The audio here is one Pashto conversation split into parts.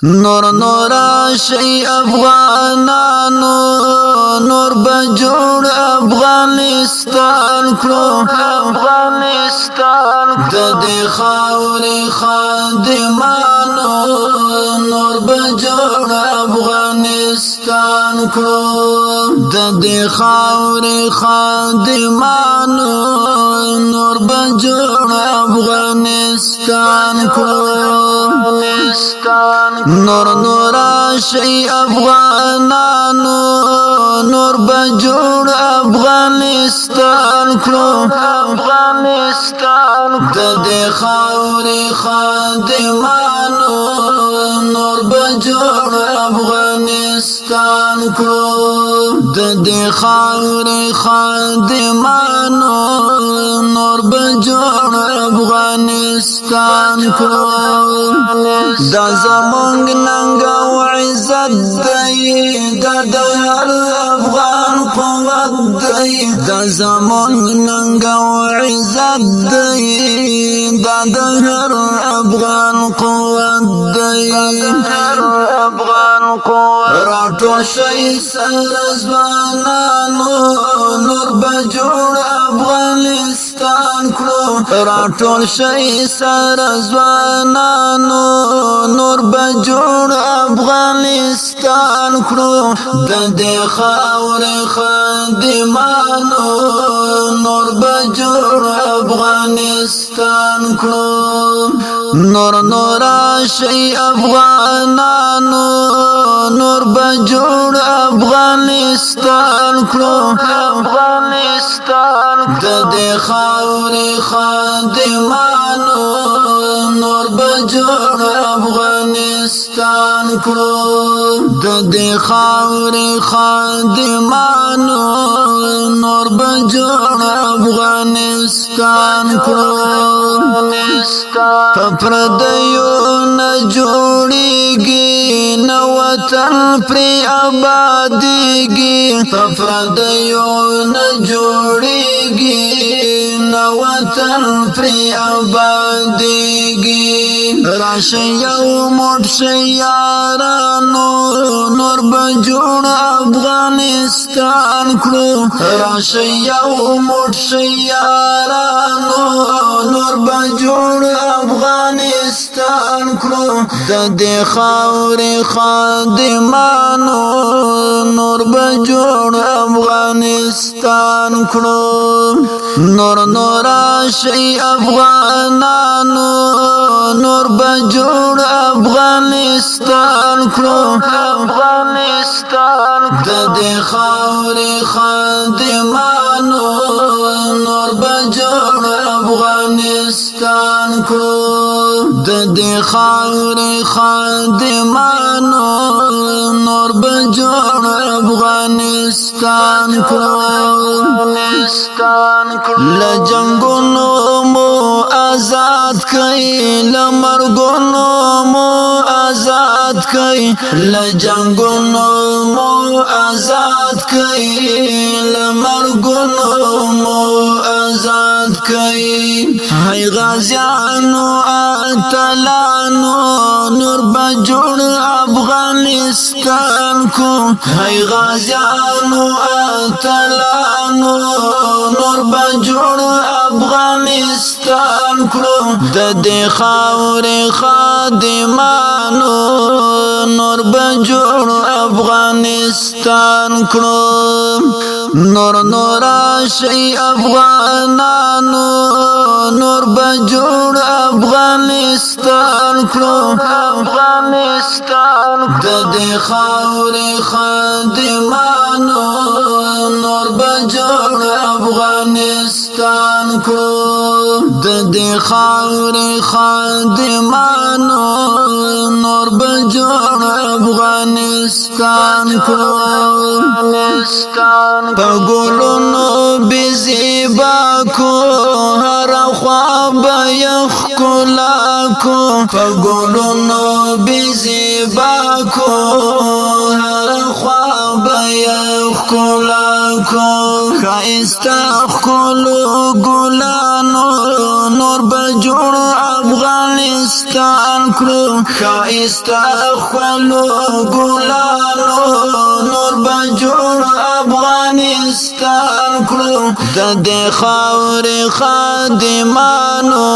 نور نور شي افغانانو نور بجوړ افغانستان کړو افغانستان د دې خاورې خادمانو نور بجوړ افغانستان کړو د دې خاورې خادمانو نور بجوړ افغانستان کړو نور نور شي افغانانو نور بجوړ افغانستان کړو افغانستان د دې خاورې خادمانو نور بجوړ افغانستان کړو د دې خاورې خادمانو نور بجوړ افغانستان کړو دا زمونږ ننګ او عزت دی دا د هر افغان قوت دی دا زمونږ ننګ او عزت دی دا د هر افغان قوت دی راټول شئ سره ځوانانو نور بجوړ افغانستان کړو راټول شئ سره ځوانانو نور بجوړ افغانستان کړو د دې خاورې خادمانو نور بجوړ افغانستان کړو نور نور شي افغانانو نور بجوړ افغانستان کړو افغانستان د دې خاورې خادمانو نور بجوړ افغانستان کړو د دې خاورې خادمانو نور بجوړ افغانستان کړو په پردیو نه جوړیږي نه وطن پرې آبادیږي په پردیو نه جوړیږي نه وطن پرې آبادیږي راشئ یو موټ شئ یارانو نور بجوړ افغانستان کړو راشئ یو موټ شئ یارانو نور بجوړ افغانستان کړو د دې خاورې خادمانو نور بجوړ افغانستان کړو نور نور شئ افغانانو نور بجوړ افغانستان کړو افغانستان د دې خاورې خادمانو نور بجوړ افغانستان کړو د دې خاورې خادمانو نور بجوړ افغانستان کړو له جنګونو مو آزاد کړئ له مرګونو مو آزاد کړئ له جنګونو مو آزاد کړئ له مرګونو مو آزاد کړئ هاي غازیانو اتلانو نور بجوړ افغانستان کو هاي غازیانو اتلانو نور بجوړ افغانستان کړو د دې خاورې خادمانو نور بجوړ افغانستان کړو نور نور شي افغانانو نور بجوړ افغانستان کړو افغانستان د دې خاورې خادمانو نور بجوړ افغانستان کړو د دې خاورې خادمانو نور بجوړ افغانستان کړو په ګلونو بزیبا کو هر خوا به یخکلا کو په ګلونو بزیبا کو هر خوا به یخکلا کو ښایسته ښکلو ګلانو نور بجوړ افغانستان افغانستان کړو خایسته خپلو ګلانو نور به جوړ افغانستان کړو د دې خاورې خادمانو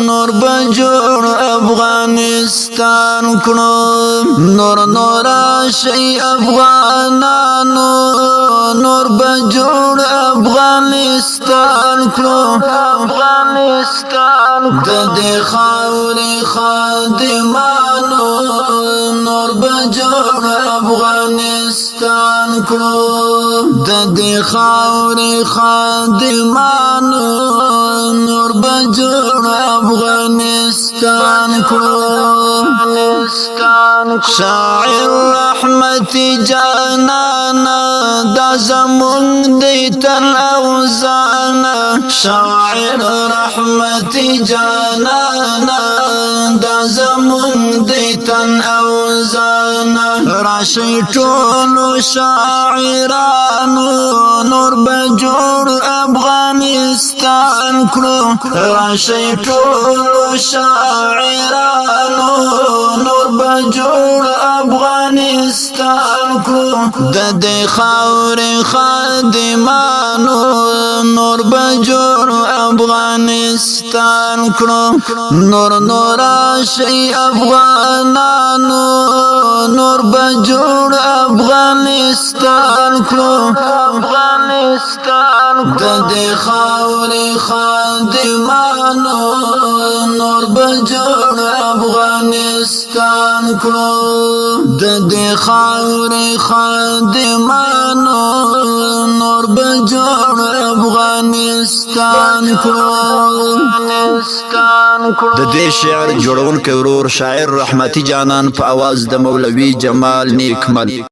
نور به جوړ افغانستان کړو نور شي افغانانو نور به جوړ افغانستان کړو د دې خاورې خادمانو نور به جوړ افغانستان کړو د دې خاورې خادمانو نور به جوړ افغانستان کړو شاعر رحمت جانانا دا زمون دی تن اوزانا شاعر رحمت جانانا دا زمون دی تن اوزانا راشي ټولو شاعرانو نور به جوړ افغانستان کړو راشي ټولو شاعرانو نور به جوړ افغانستان کړو د دې خاورې خادمانو نور به جوړ افغانستان کړو نور شي افغانانو نور به جوړ افغانستان کړو د دې خاورې خادمانو نور به جوړ افغانستان کړو د دې خاورې خادمانو نور به جوړ افغانستان کړو د دې شعر جوړونکی ورور شاعر رحمتي جانان په आवाज د مولوي جمال نیکمل